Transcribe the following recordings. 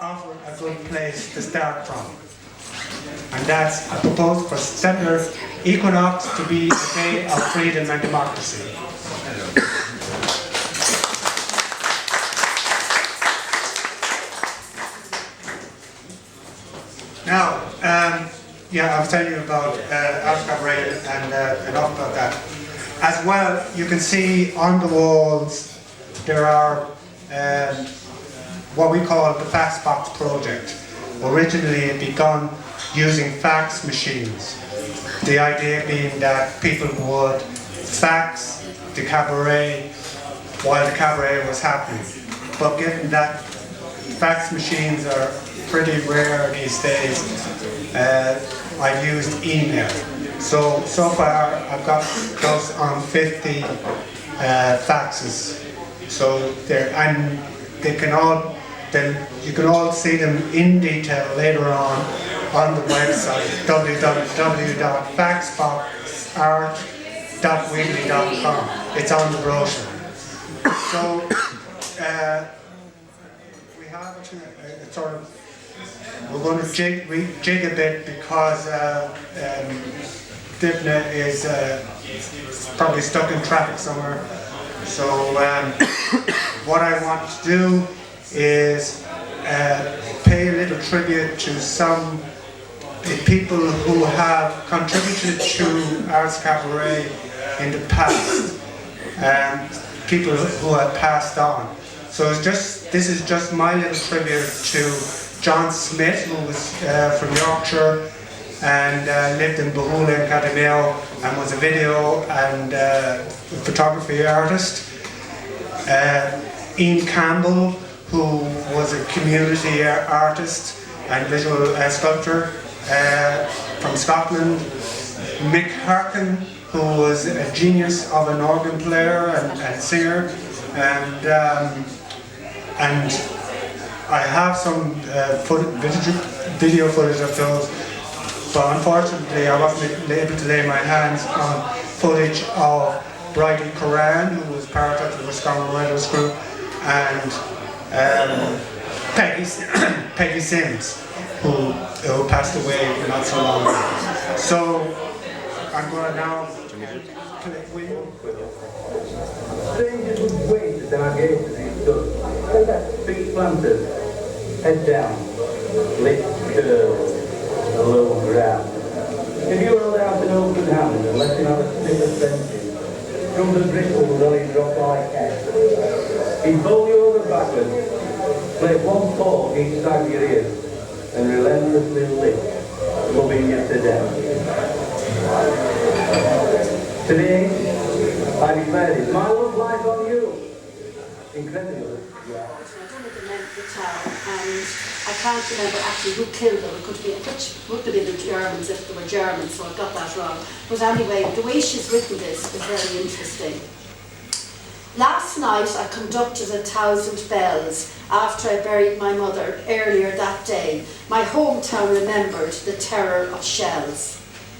offer a good place to start from. And that's, I propose for September equinox to be a day of freedom and democracy. Now, yeah, I was telling you about Art Cabaret and enough about that. As well, you can see on the walls there are what we call the Fax Box project. Originally it began using fax machines. The idea being that people would fax the cabaret while the cabaret was happening. But given that fax machines are pretty rare these days, I've used email. So far I've got close on 50 faxes. So and they can all, you can all see them in detail later on the website www.faxboxart.weebly.com. It's on the brochure. So we have a sort of, we're going to jig a bit because Divna is probably stuck in traffic somewhere. So what I want to do is pay a little tribute to some people who have contributed to Arts Cabaret in the past, people who have passed on. So this is just my little tribute to John Smith, who was from Yorkshire and lived in Bahula in Catameo and was a video and photography artist. Ian Campbell, who was a community artist and visual sculptor from Scotland. Mick Harkin, who was a genius of an organ player and singer. And I have some video footage of those, but unfortunately I wasn't able to lay my hands on footage of Bridie Curran, who was part of the Roscommon Writers Group, and Peggy Sims, who passed away not so long ago. So I'm going to now play with you. Strangers would wait at our gates as he stood, and that feet planted, head down, lips curled, a low ground. If you held out an open hand and let him have a sniff of scented, from the bristles on his drop like head, he'd bowl you over backwards, play one fork each side of your ears, and relentlessly lick, loving you to death. Today, I declare it, my love lies on you. Incredible. I don't know the name of the town, and I can't remember actually who killed them. It could be, which would have been the Germans if they were Germans, so I got that wrong. But anyway, the way she's written this is very interesting. Last night I conducted 1,000 bells after I buried my mother earlier that day. My hometown remembered the terror of shells.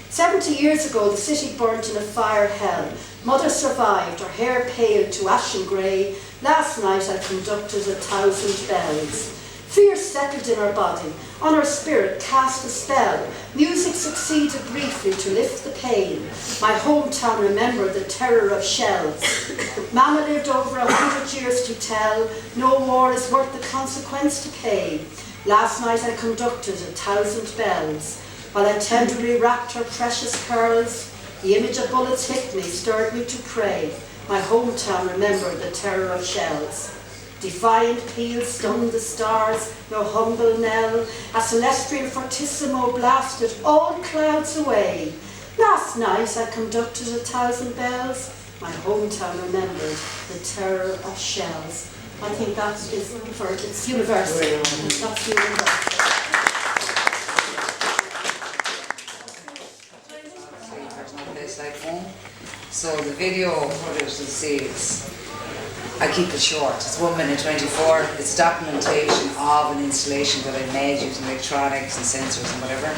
70 years ago the city burnt in a fire hell. Mother survived, her hair pale to ashen grey. Last night I conducted 1,000 bells. Fear settled in her body, on her spirit cast a spell. Music succeeded briefly to lift the pain. My hometown remembered the terror of shells. Mama lived over 100 years to tell, no war is worth the consequence to pay. Last night I conducted 1,000 bells. While I tenderly wrapped her precious curls, the image of bullets hit me, stirred me to pray. My hometown remembered the terror of shells. Defiant peals stunned the stars, no humble knell. A celestial fortissimo blasted all clouds away. Last night I conducted 1,000 bells. My hometown remembered the terror of shells. I think that is it's universal. That's universal. So the video footage, you'll see, I keep it short. It's 1 minute 24. It's documentation of an installation that I made using electronics and sensors and whatever.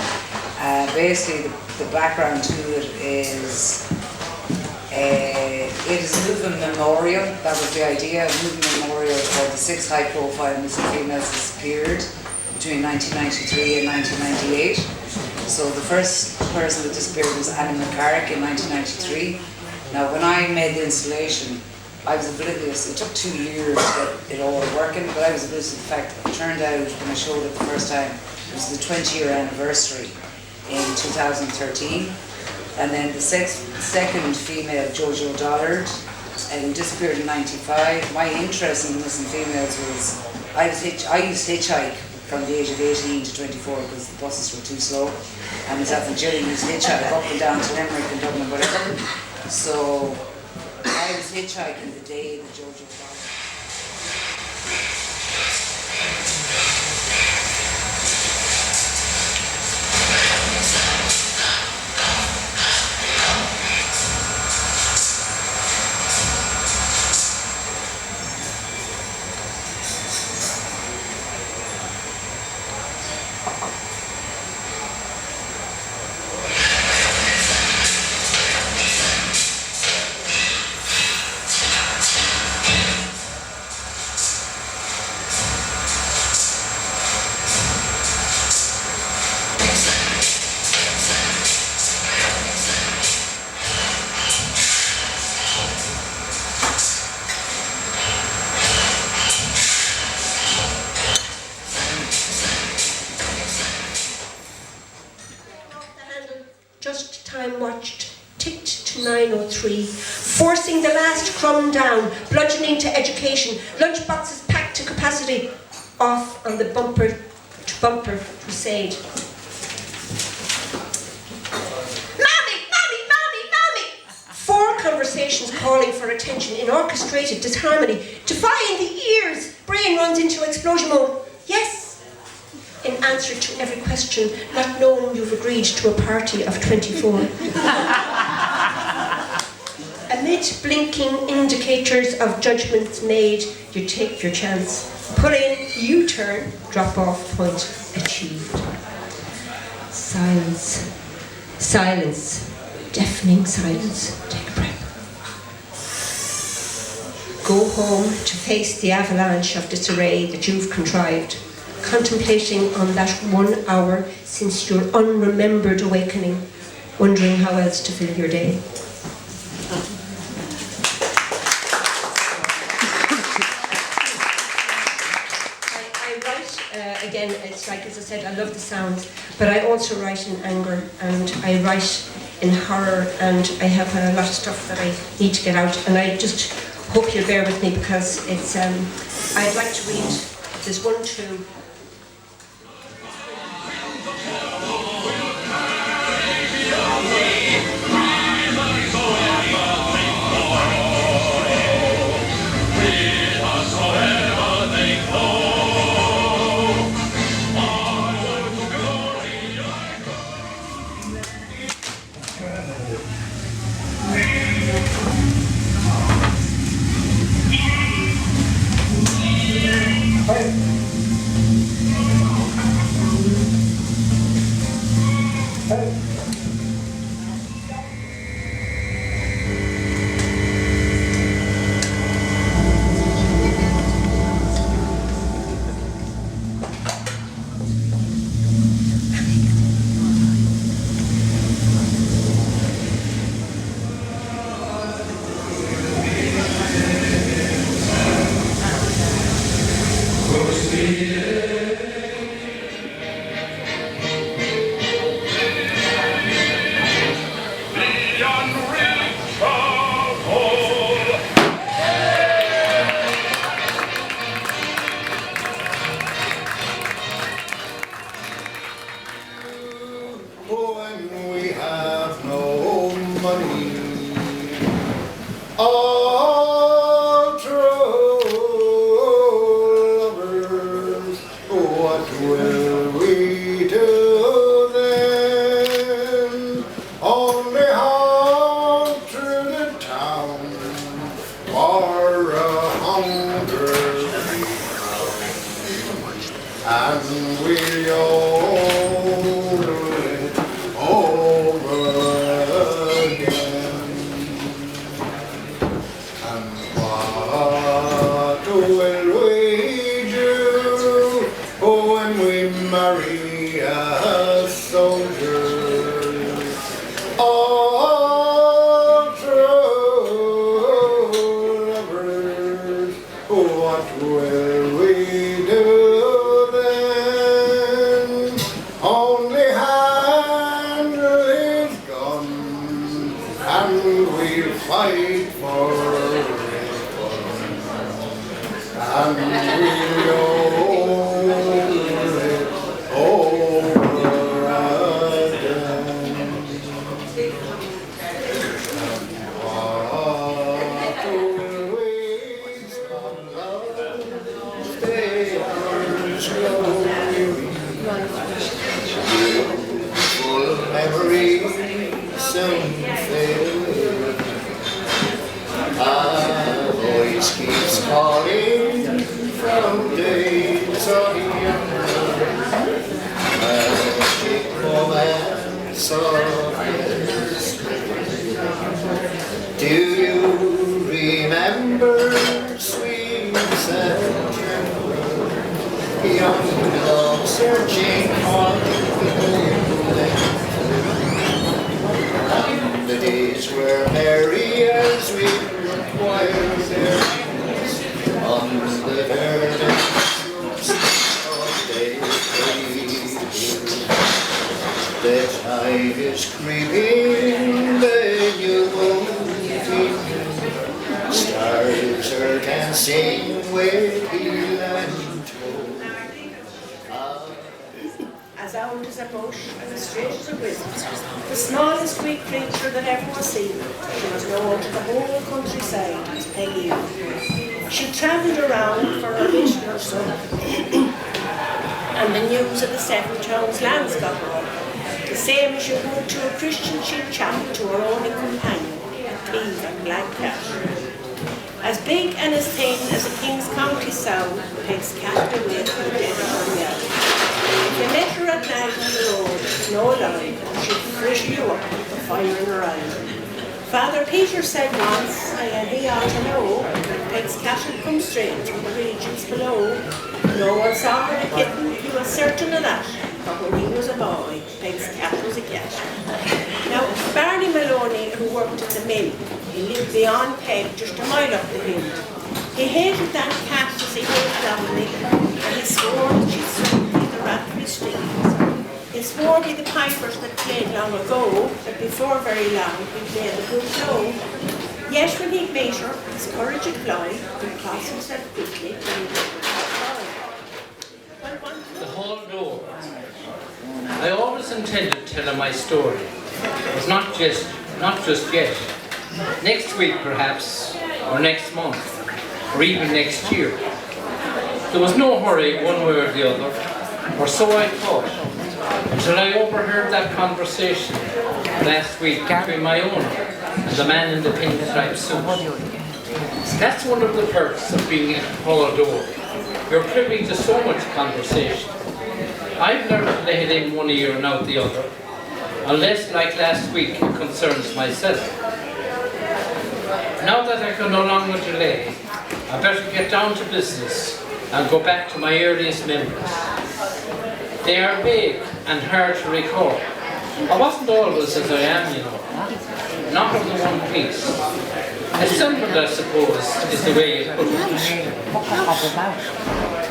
Basically, the background to it is a movement memorial. That was the idea, a movement memorial for the 6 high-profile missing females disappeared between 1993 and 1998. So the first person that disappeared was Annie McCarrick in 1993. Now when I made the installation, I was oblivious. It took 2 years to get it all working, but I was oblivious to the fact that it turned out when I showed it the first time, it was the 20-year anniversary in 2013. And then the second female, Jojo Dollard, who disappeared in 95. My interest in the missing females was, I used to hitchhike from the age of 18 to 24 because the buses were too slow. And myself and Jilly used to hitchhike up and down to Limerick and Dublin, whatever. So I was hitchhiking the day that Jojo Dollard. Just time watched, ticked to 9:03, forcing the last crumb down, bludgeoning to education, lunchboxes packed to capacity, off on the bumper-to-bumper crusade. Mommy, mommy, mommy, mommy! 4 conversations calling for attention in orchestrated disharmony, defying the ears, brain runs into explosion mode. Yes! In answer to every question, not knowing you've agreed to a party of 24. Amid blinking indicators of judgments made, you take your chance. Pull in, U-turn, drop-off point achieved. Silence. Silence. Deafening silence. Take a breath. Go home to face the avalanche of disarray that you've contrived, contemplating on that 1 hour since your unremembered awakening, wondering how else to fill your day. I write, again, it's like, as I said, I love the sounds, but I also write in anger, and I write in horror, and I have a lot of stuff that I need to get out, and I just hope you'll bear with me because it's, I'd like to read, there's 1, 2, all true lovers, what will we do then? Only home through the town, or a hunger, and we'll yodel it over again. And what will we do when we wait forever, and we'll over again. What ways of love they are slowly, beautiful memories soon fade. My voice keeps calling from days of younger, magic moments of yesterday. Do you remember sweet September, young love searching for the days were merry as we required their hands on the verdant slopes of daybreak. The tide is creeping, the new moon, stars are dancing with heel and toe. As old as a bush and as straight as a whip, the smallest weak creature that ever was seen. She was known to the whole countryside as Peggy. She travelled around for a mission or so, and the news of the Seven Towns lands got her. The same as you would to a Christian, she'd chat to her only companion, a thief and black cat. As big and as thin as a King's County sow, Peg's cat away from the dead of her meow. If you met her at night on the road, it's no lie, she'd frisk you up with the fire in her eye. Father Peter said once, and he ought to know, Peg's cat had come straight from the regions below. No one saw her a kitten, he was certain of that, but when he was a boy, Peg's cat was a cat. Now, Barney Maloney, who worked at the mill, he lived beyond Peg, just a mile up the hill. He hated that cat as he hated Dominic, and he swore that she'd soon be the rat with strings. He swore by the pipers that played long ago, that before very long he'd play the good show. Yet when he'd meet her, his courage would fly, he'd cross himself quickly, and he'd The hall door. I always intended telling my story. It's not just yet. Next week perhaps, or next month, or even next year. There was no hurry one way or the other, or so I thought, until I overheard that conversation last week between my owner and the man in the pinstripe suit. That's one of the perks of being at hall door. You're privy to so much conversation. I've learned to let in one ear and out the other, unless, like last week, it concerns myself. Now that I can no longer delay, I better get down to business and go back to my earliest memories. They are vague and hard to recall. I wasn't always as I am, you know. Not of the one piece. Assembled, I suppose, is the way you put it.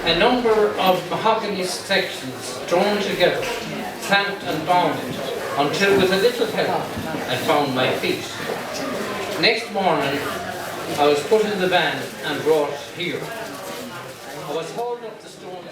A number of mahogany sections drawn together, clamped and bounded, until with a little help I found my feet. Next morning, I was put in the van and brought here. I was holding up the stones.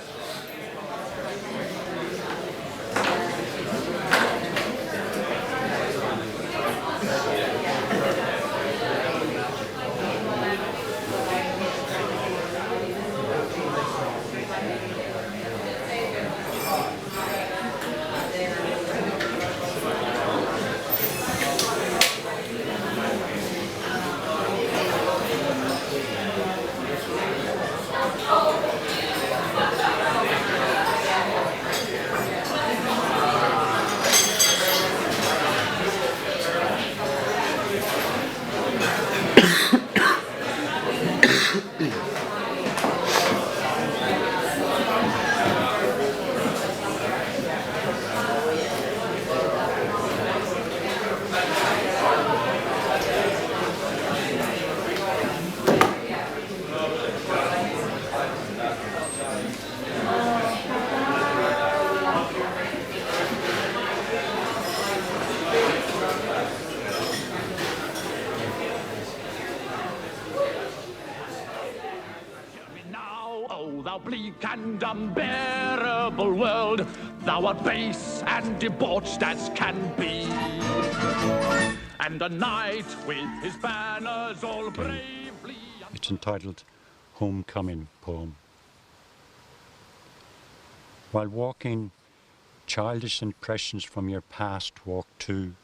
thou bleak and unbearable world, thou art base and debauched as can be. And a knight with his banners all bravely... It's entitled Homecoming Poem. While walking, childish impressions from your past walk too,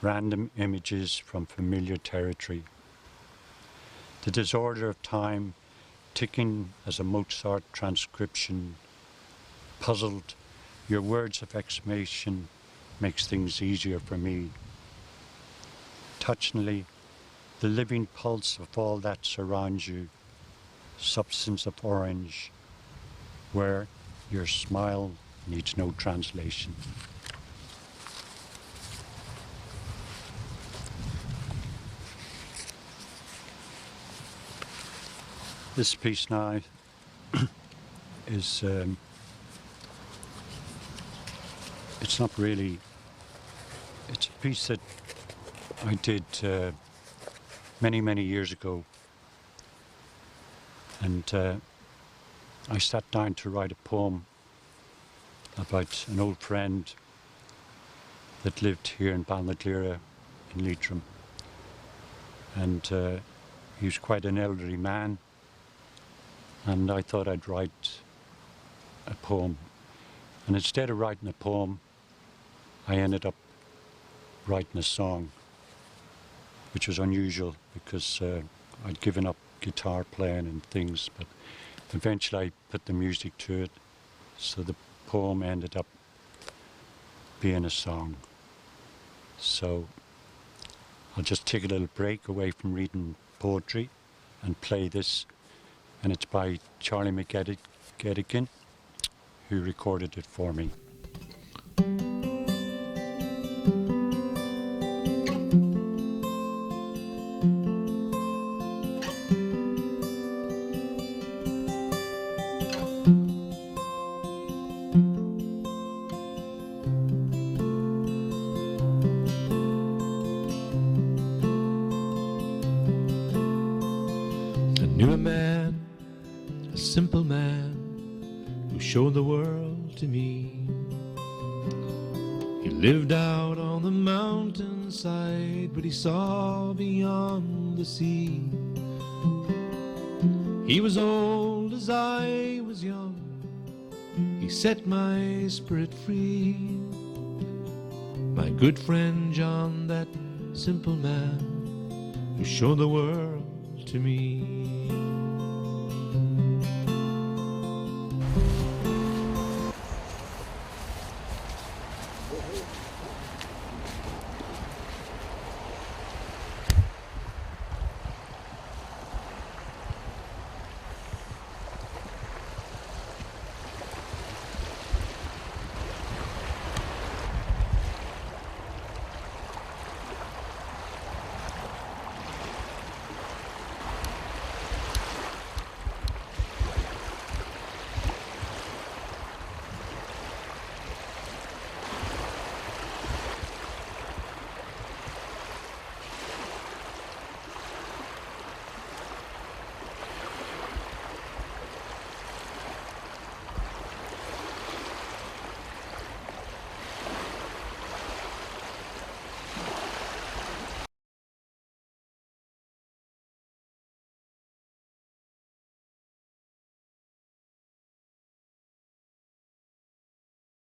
random images from familiar territory. The disorder of time, ticking as a Mozart transcription, puzzled, your words of exclamation makes things easier for me. Touchingly, the living pulse of all that surrounds you, substance of orange, where your smile needs no translation. This piece now is, it's not really, it's a piece that I did many years ago, and I sat down to write a poem about an old friend that lived here in Balnaglera in Leitrim, and he was quite an elderly man, and I thought I'd write a poem, and instead of writing a poem I ended up writing a song, which was unusual because I'd given up guitar playing and things, but eventually I put the music to it, so the poem ended up being a song. So I'll just take a little break away from reading poetry and play this, and it's by Charlie McGettigan, who recorded it for me. Simple man who showed the world to me. He lived out on the mountainside, but he saw beyond the sea. He was old as I was young. He set my spirit free. My good friend John, that simple man who showed the world to me.